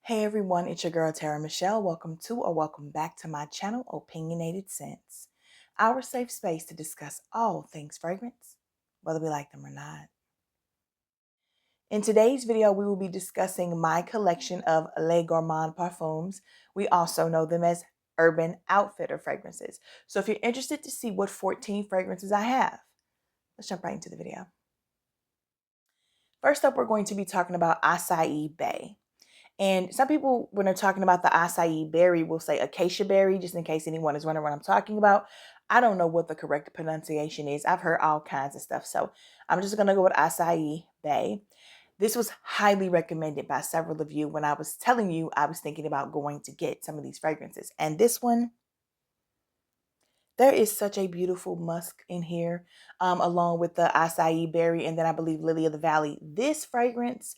Hey everyone, it's your girl TeraMichelle. Welcome to or welcome back to my channel, Opinionated Scents, our safe space to discuss all things fragrance, whether we like them or not. In today's video, we will be discussing my collection of Les Gourmand parfums. We also know them as Urban Outfitter fragrances. So if you're interested to see what 14 fragrances I have, let's jump right into the video. First up, we're going to be talking about Acai Baie. And some people, when they're talking about the acai berry, will say Acacia Berry, just in case anyone is wondering what I'm talking about. I don't know what the correct pronunciation is. I've heard all kinds of stuff. So I'm just going to go with Acai Baie. This was highly recommended by several of you when I was telling you I was thinking about going to get some of these fragrances. And this one, there is such a beautiful musk in here, along with the acai berry, and then I believe Lily of the Valley. This fragrance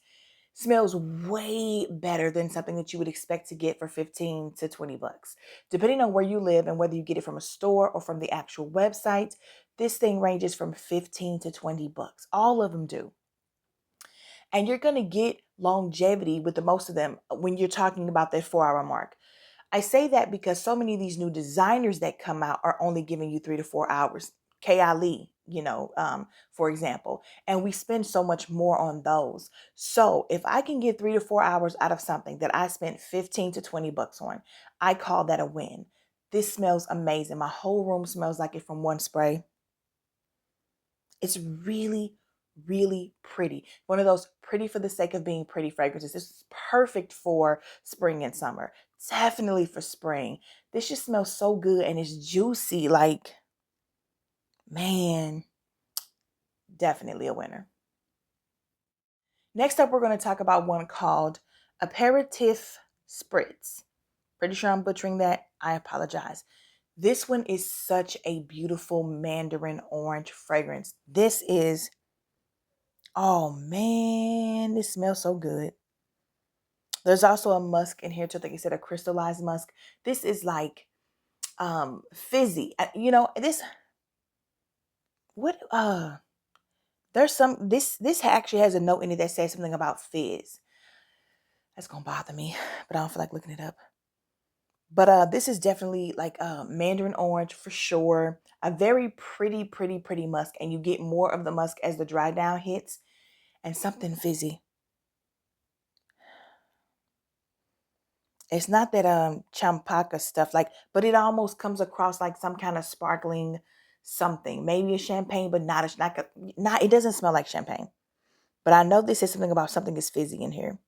smells way better than something that you would expect to get for 15 to 20 bucks. Depending on where you live and whether you get it from a store or from the actual website, this thing ranges from 15 to 20 bucks. All of them do. And you're going to get longevity with the most of them when you're talking about that 4-hour mark. I say that because so many of these new designers that come out are only giving you 3 to 4 hours. KLE, for example, and we spend so much more on those. So if I can get 3 to 4 hours out of something that I spent 15 to 20 bucks on, I call that a win. This smells amazing. My whole room smells like it from one spray. It's really, really pretty. One of those pretty for the sake of being pretty fragrances. This is perfect for spring and summer. Definitely for spring. This just smells so good and it's juicy. Like, man, definitely a winner. Next up, we're going to talk about one called Aperitif Spritz. Pretty sure I'm butchering that. I apologize. This one is such a beautiful mandarin orange fragrance. This is, oh man, this smells so good. There's also a musk in here too. I think you said a crystallized musk. This is like fizzy. This, what there's some, this actually has a note in it that says something about fizz. That's gonna bother me, but I don't feel like looking it up. But this is definitely like mandarin orange for sure. A very pretty musk, and you get more of the musk as the dry down hits, and something fizzy. It's not that champaca stuff, but it almost comes across like some kind of sparkling something. Maybe a champagne, but not it doesn't smell like champagne. But I know this is something about something is fizzy in here.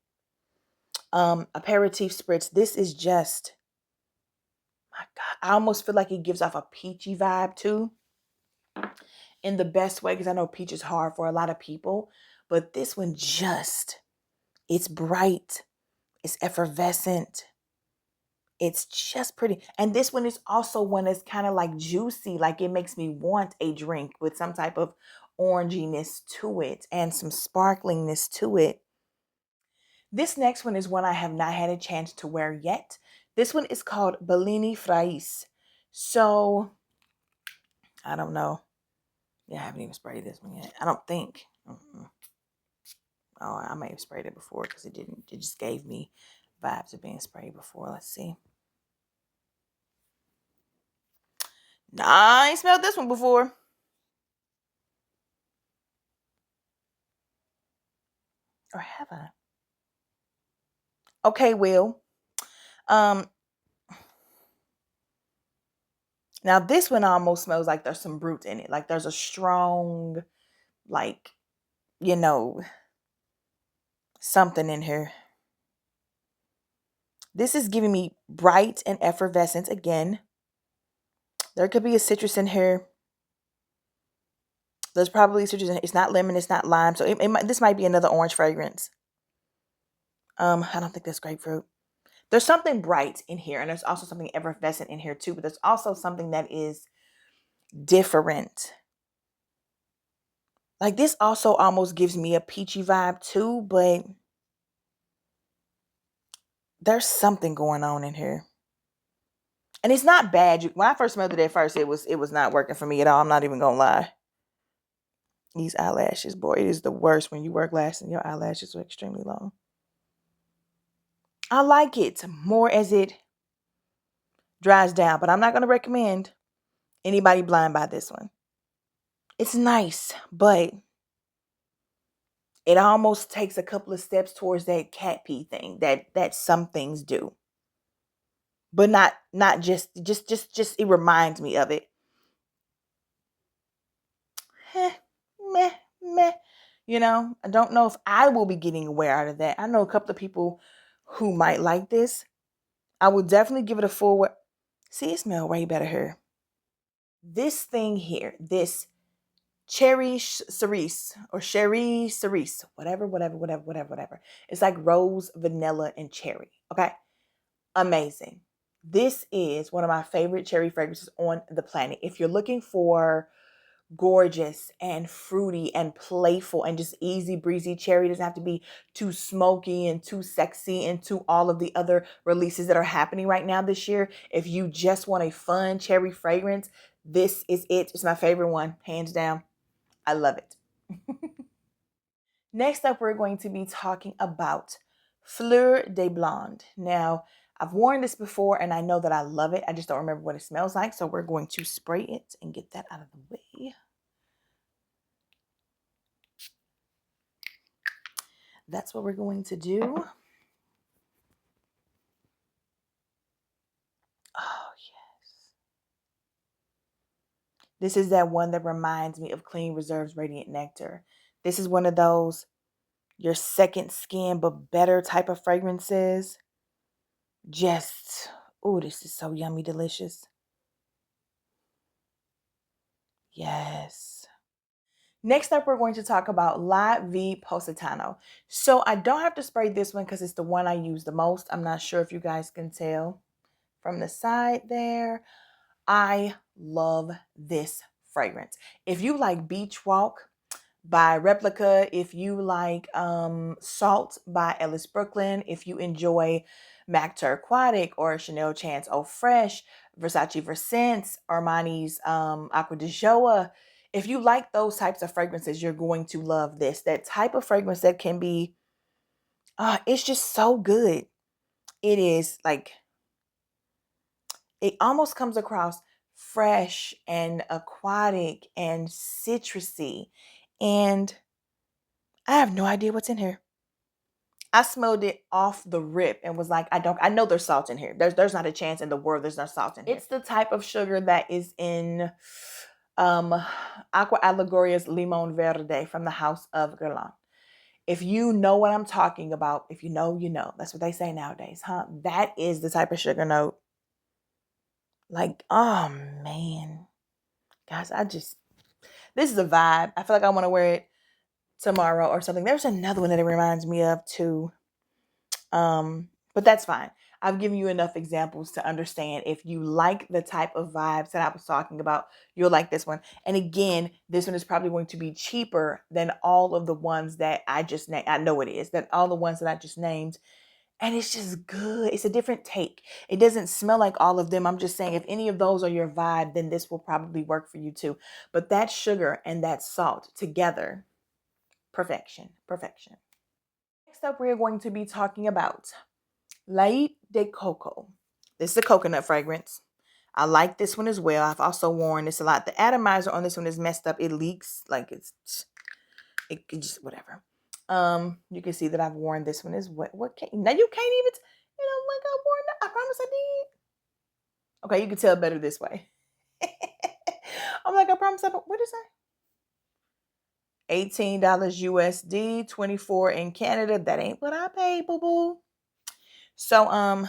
Aperitif Spritz. This is just, my God, I almost feel like it gives off a peachy vibe too. In the best way, because I know peach is hard for a lot of people. But this one it's bright. It's effervescent. It's just pretty. And this one is also one that's kind of like juicy. Like it makes me want a drink with some type of oranginess to it and some sparklingness to it. This next one is one I have not had a chance to wear yet. This one is called Bellini Fries. So, I don't know. Yeah, I haven't even sprayed this one yet. I don't think. Oh, I may have sprayed it before because it just gave me vibes of being sprayed before. Let's see. Nah, I ain't smelled this one before. Or have I? Okay, Will. Now this one almost smells like there's some brute in it. Like there's a strong, like, something in here. This is giving me bright and effervescent again. There could be a citrus in here. There's probably citrus in here. It's not lemon, it's not lime. So this might be another orange fragrance. I don't think that's grapefruit. There's something bright in here, and there's also something effervescent in here too, but there's also something that is different. Like this also almost gives me a peachy vibe too, but there's something going on in here. And it's not bad. When I first smelled it at first, it was not working for me at all. I'm not even gonna lie. These eyelashes, boy, it is the worst when you wear glasses and your eyelashes are extremely long. I like it more as it dries down, but I'm not going to recommend anybody blind buy this one. It's nice, but it almost takes a couple of steps towards that cat pee thing that some things do. But not just it reminds me of it. Meh, meh. You know, I don't know if I will be getting aware out of that. I know a couple of people who might like this. I will definitely give it a full. See, it smells way better here. This thing here, this Cherie Cerise or Cherie Cerise, whatever. It's like rose, vanilla, and cherry. Okay, amazing. This is one of my favorite cherry fragrances on the planet. If you're looking for gorgeous and fruity and playful and just easy breezy cherry, doesn't have to be too smoky and too sexy and to all of the other releases that are happening right now this year. If you just want a fun cherry fragrance, this is it. It's my favorite one, hands down. I love it. Next up, we're going to be talking about Fleur de Blonde. Now, I've worn this before and I know that I love it. I just don't remember what it smells like. So we're going to spray it and get that out of the way. That's what we're going to do. Oh, yes. This is that one that reminds me of Clean Reserve's Radiant Nectar. This is one of those your second skin but better type of fragrances. Just, oh, this is so yummy delicious. Yes. Next up, we're going to talk about La Vie Positano. So I don't have to spray this one because it's the one I use the most. I'm not sure if you guys can tell from the side there. I love this fragrance. If you like Beach Walk by Replica, if you like Salt by Ellis Brooklyn, if you enjoy Mactar Aquatic or Chanel Chance Eau Fresh, Versace Versance, Armani's Acqua di Gioia, if you like those types of fragrances, you're going to love this. That type of fragrance that can be, it's just so good. It is like, it almost comes across fresh and aquatic and citrusy. And I have no idea what's in here. I smelled it off the rip and was like, I know there's salt in here. There's not a chance in the world there's no salt in here. It's the type of sugar that is in Aqua Allegoria's Limon Verde from the House of Guerlain. If you know what I'm talking about, if you know, you know. That's what they say nowadays, huh? That is the type of sugar note. Like, oh man. Guys, this is a vibe. I feel like I want to wear it tomorrow or something. There's another one that it reminds me of too. But that's fine. I've given you enough examples to understand if you like the type of vibes that I was talking about, you'll like this one. And again, this one is probably going to be cheaper than all of the ones that I just named. I know it is, that all the ones that I just named. And it's just good. It's a different take. It doesn't smell like all of them. I'm just saying if any of those are your vibe, then this will probably work for you too. But that sugar and that salt together, perfection, perfection. Next up, we are going to be talking about Lait de Coco. This is a coconut fragrance. I like this one as well. I've also worn this a lot. The atomizer on this one is messed up. It leaks like it just whatever. You can see that I've worn this one as well. What can now you can't even like I worn that. I promise I did. Okay, you can tell better this way. I'm like, I promise I don't. What is that? $18 USD, 24 in Canada. That ain't what I paid, boo-boo. So,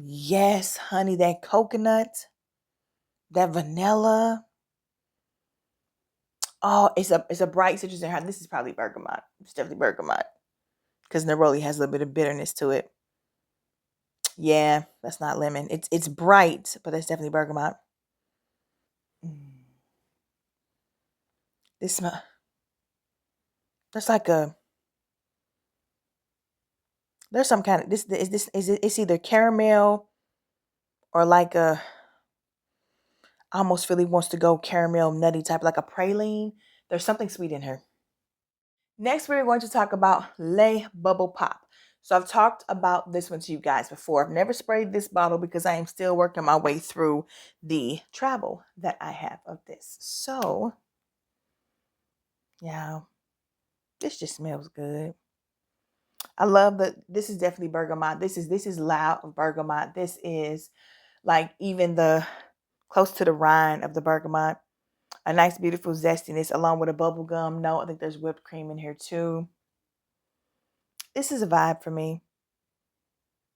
yes, honey, that coconut, that vanilla. Oh, it's a bright citrus in here. This is probably bergamot. It's definitely bergamot. Because neroli has a little bit of bitterness to it. Yeah, that's not lemon. It's bright, but that's definitely bergamot. This smell. There's like a. There's some kind of it's either caramel or like a. I almost feel he wants to go caramel nutty type, like a praline. There's something sweet in here. Next, we're going to talk about Le Bubble Pop. So I've talked about this one to you guys before. I've never sprayed this bottle because I am still working my way through the travel that I have of this. So, yeah, this just smells good. I love that this is definitely bergamot. This is loud bergamot. This is like even the close to the rind of the bergamot. A nice, beautiful zestiness along with a bubble gum note. I think there's whipped cream in here too. This is a vibe for me.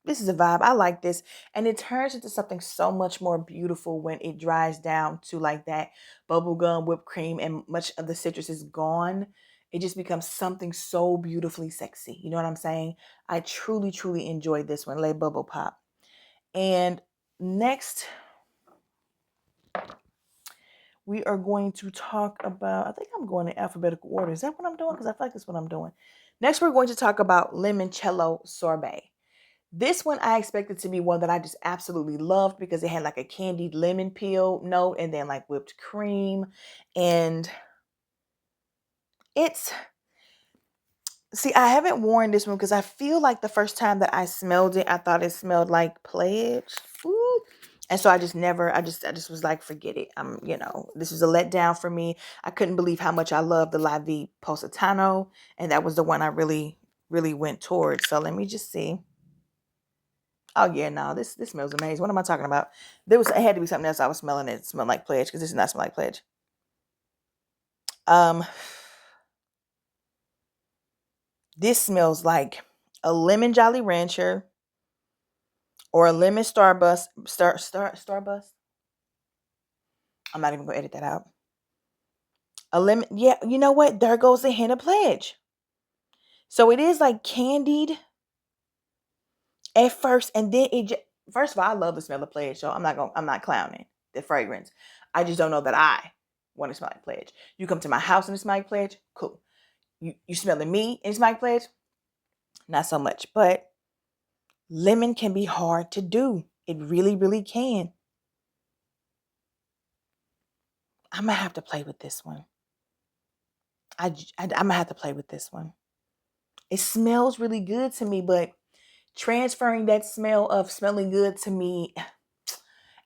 This is a vibe. I like this. And it turns into something so much more beautiful when it dries down to like that bubblegum, whipped cream, and much of the citrus is gone. It just becomes something so beautifully sexy. You know what I'm saying? I truly, truly enjoyed this one. Lait Bubble Pop. And next, we are going to talk about, I think I'm going in alphabetical order. Is that what I'm doing? Because I feel like that's what I'm doing. Next, we're going to talk about Limoncello Sorbet. This one I expected to be one that I just absolutely loved because it had like a candied lemon peel note and then like whipped cream. And see, I haven't worn this one because I feel like the first time that I smelled it, I thought it smelled like Pledge. Ooh. And so I just was like, forget it. This was a letdown for me. I couldn't believe how much I loved the La Vie Positano. And that was the one I really, really went towards. So let me just see. Oh yeah, no, this smells amazing. What am I talking about? It had to be something else I was smelling. It smelled like Pledge because this does not smell like Pledge. This smells like a lemon Jolly Rancher or a lemon Starburst. Starburst. I'm not even gonna edit that out. A lemon, yeah. You know what? There goes the hint of Pledge. So it is like candied at first, and then first of all, I love the smell of Pledge, so I'm not clowning the fragrance. I just don't know that I want to smell like Pledge. You come to my house and it smells like Pledge, cool. You smelling me and it smells like Pledge, not so much. But lemon can be hard to do. It really, really can. I'm gonna have to play with this one. I'm gonna have to play with this one. It smells really good to me, but transferring that smell of smelling good to me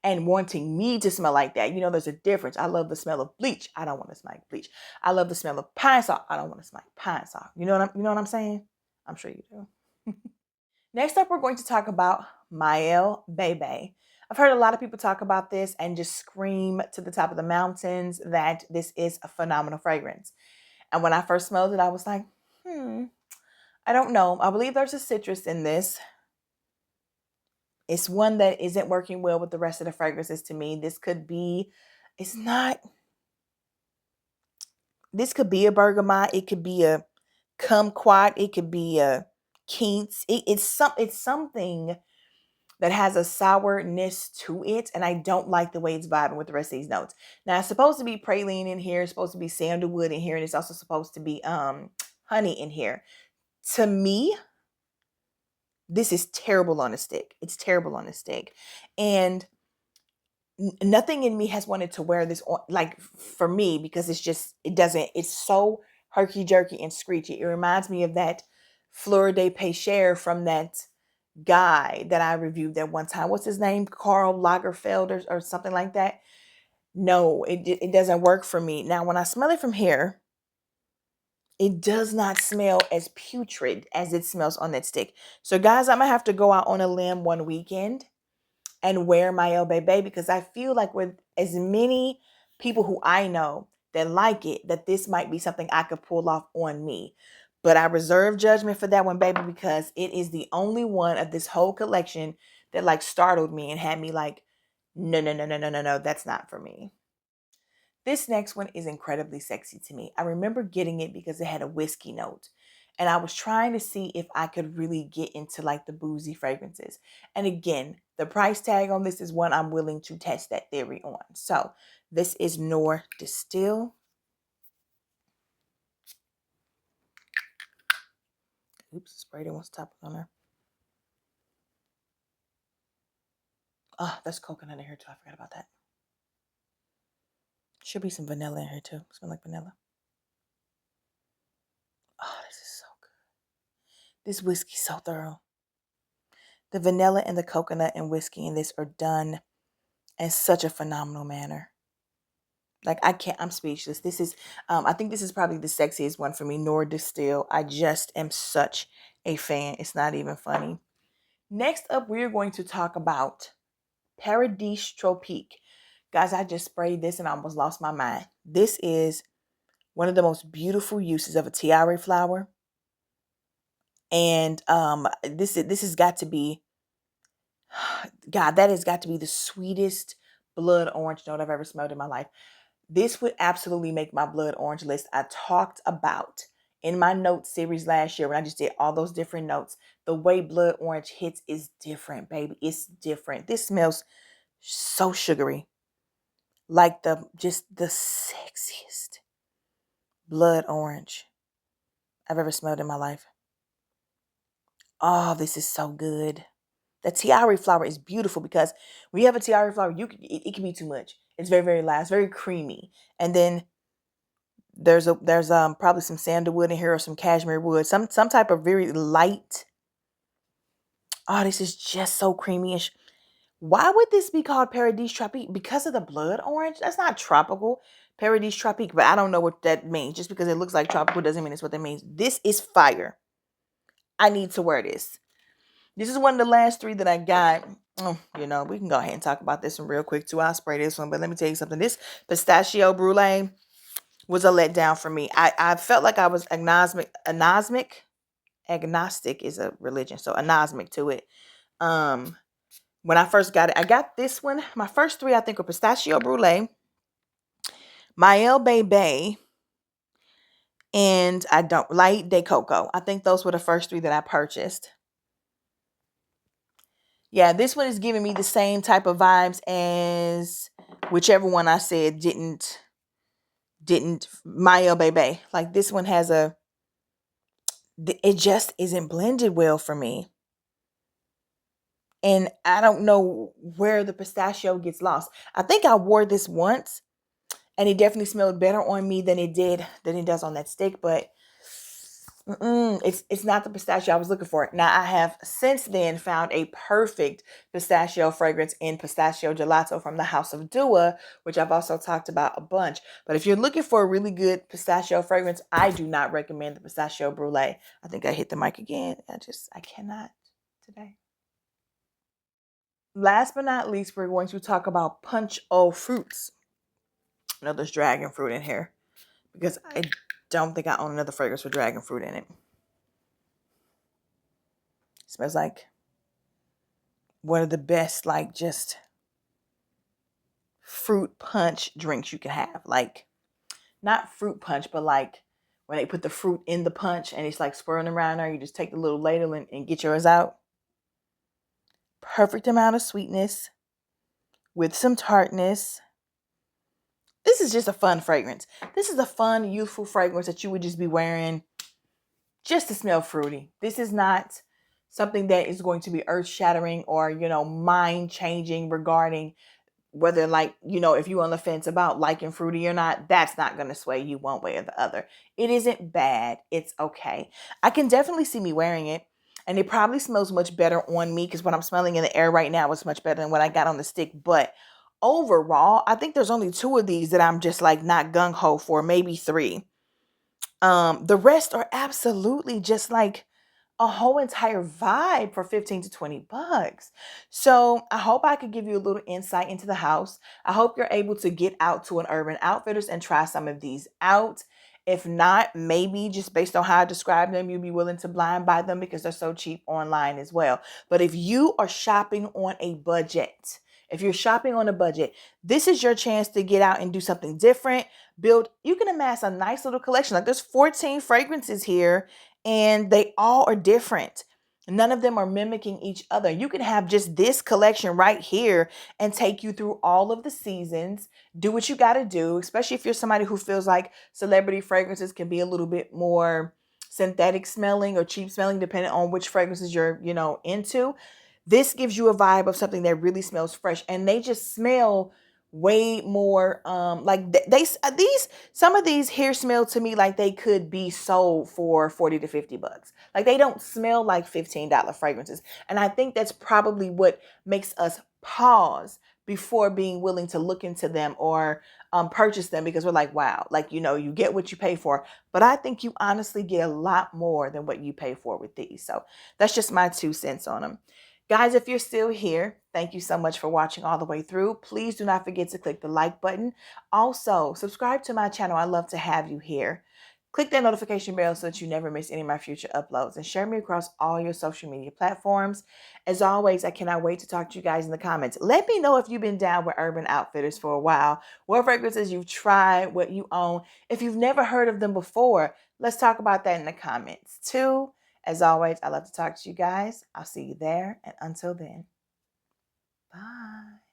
and wanting me to smell like that, there's a difference. I love the smell of bleach. I don't want to smell like bleach. I love the smell of pine salt. I don't want to smell like pine salt. You know what I'm saying? I'm sure you do. Next up, we're going to talk about Miel Bebe. I've heard a lot of people talk about this and just scream to the top of the mountains that this is a phenomenal fragrance. And when I first smelled it, I was like, I don't know. I believe there's a citrus in this. It's one that isn't working well with the rest of the fragrances to me. This could be a bergamot. It could be a kumquat. It could be a quince. It's something that has a sourness to it, and I don't like the way it's vibing with the rest of these notes. Now, it's supposed to be praline in here. It's supposed to be sandalwood in here, and it's also supposed to be honey in here. To me, this is terrible on a stick. It's terrible on a stick. And nothing in me has wanted to wear this on, like, for me, because it's so herky-jerky and screechy. It reminds me of that Fleur de Blonde from that guy that I reviewed that one time. What's his name? Karl Lagerfeld or something like that. No, it doesn't work for me. Now, when I smell it from here, it does not smell as putrid as it smells on that stick. So guys, I'm gonna have to go out on a limb one weekend and wear Miel Bebe because I feel like with as many people who I know that like it, that this might be something I could pull off on me. But I reserve judgment for that one, baby, because it is the only one of this whole collection that like startled me and had me like, no, no, no, no, no, no, no, that's not for me. This next one is incredibly sexy to me. I remember getting it because it had a whiskey note. And I was trying to see if I could really get into like the boozy fragrances. And again, the price tag on this is one I'm willing to test that theory on. So this is Noir Distille. Oops, sprayed it once top on there. Oh, there's coconut in here too. I forgot about that. Should be some vanilla in here too. Smell like vanilla. Oh, this is so good. This whiskey's so thorough. The vanilla and the coconut and whiskey in this are done in such a phenomenal manner. Like, I'm speechless. This is, I think this is probably the sexiest one for me, Noir Distille. I just am such a fan. It's not even funny. Next up, we're going to talk about Paradis Tropique. Guys, I just sprayed this and I almost lost my mind. This is one of the most beautiful uses of a tiare flower. And this has got to be, God, that has got to be the sweetest blood orange note I've ever smelled in my life. This would absolutely make my blood orange list. I talked about in my notes series last year when I just did all those different notes. The way blood orange hits is different, baby. It's different. This smells so sugary. Like the sexiest blood orange I've ever smelled in my life. Oh, this is so good. The tiare flower is beautiful because when you have a tiare flower, it can be too much. It's very, very loud. It's very creamy. And then there's probably some sandalwood in here or some cashmere wood. Some type of very light. Oh, this is just so creamy-ish. Why would this be called Paradis Tropique? Because of the blood orange? That's not tropical. Paradis Tropique, but I don't know what that means. Just because it looks like tropical doesn't mean it's what that means. This is fire. I need to wear this. This is one of the last 3 that I got. Oh, we can go ahead and talk about this one real quick too. I'll spray this one, but let me tell you something. This Pistacchio Brulee was a letdown for me. I felt like I was agnostic. Agnostic is a religion, so anosmic to it. When I first got it, I got this one. My first 3, I think, were Pistacchio Brulee, Miel Bebe, and Lait de Coco. I think those were the first 3 that I purchased. Yeah, this one is giving me the same type of vibes as whichever one I said didn't Miel Bebe. Like, this one has it just isn't blended well for me. And I don't know where the pistachio gets lost. I think I wore this once and it definitely smelled better on me than it does on that stick, but it's not the pistachio I was looking for. Now, I have since then found a perfect pistachio fragrance in Pistachio Gelato from the House of Dua, which I've also talked about a bunch. But if you're looking for a really good pistachio fragrance, I do not recommend the Pistachio Brulee. I think I hit the mic again. I cannot today. Last but not least, we're going to talk about Punch Aux Fruits. I know there's dragon fruit in here because I don't think I own another fragrance with dragon fruit in it. It smells like one of the best, like, just fruit punch drinks you can have. Like, not fruit punch, but like when they put the fruit in the punch and it's like swirling around there, you just take the little ladle and get yours out. Perfect amount of sweetness with some tartness. This is just a fun fragrance. This is a fun, youthful fragrance that you would just be wearing just to smell fruity. This is not something that is going to be earth-shattering or, mind-changing regarding whether, if you're on the fence about liking fruity or not. That's not going to sway you one way or the other. It isn't bad. It's okay. I can definitely see me wearing it. And it probably smells much better on me because what I'm smelling in the air right now is much better than what I got on the stick. But overall, I think there's only 2 of these that I'm just like not gung-ho for, maybe 3. The rest are absolutely just like a whole entire vibe for 15 to 20 bucks. So I hope I could give you a little insight into the house. I hope you're able to get out to an Urban Outfitters and try some of these out. If not, maybe just based on how I describe them, you'll be willing to blind buy them because they're so cheap online as well. But if you are shopping on a budget, this is your chance to get out and do something different. You can amass a nice little collection. Like, there's 14 fragrances here and they all are different. None of them are mimicking each other. You can have just this collection right here and take you through all of the seasons. Do what you got to do, especially if you're somebody who feels like celebrity fragrances can be a little bit more synthetic smelling or cheap smelling, depending on which fragrances you're, into. This gives you a vibe of something that really smells fresh, and they just smell way more like these some of these here smell to me like they could be sold for 40 to 50 bucks. Like they don't smell like $15 fragrances. And I think that's probably what makes us pause before being willing to look into them or purchase them, because we're like, wow, like, you know, you get what you pay for. But I think you honestly get a lot more than what you pay for with these. So that's just my 2 cents on them. Guys, if you're still here, thank you so much for watching all the way through. Please do not forget to click the like button. Also, subscribe to my channel. I love to have you here. Click that notification bell so that you never miss any of my future uploads, and share me across all your social media platforms. As always, I cannot wait to talk to you guys in the comments. Let me know if you've been down with Urban Outfitters for a while, what fragrances you've tried, what you own. If you've never heard of them before, let's talk about that in the comments too. As always, I love to talk to you guys. I'll see you there, and until then, bye.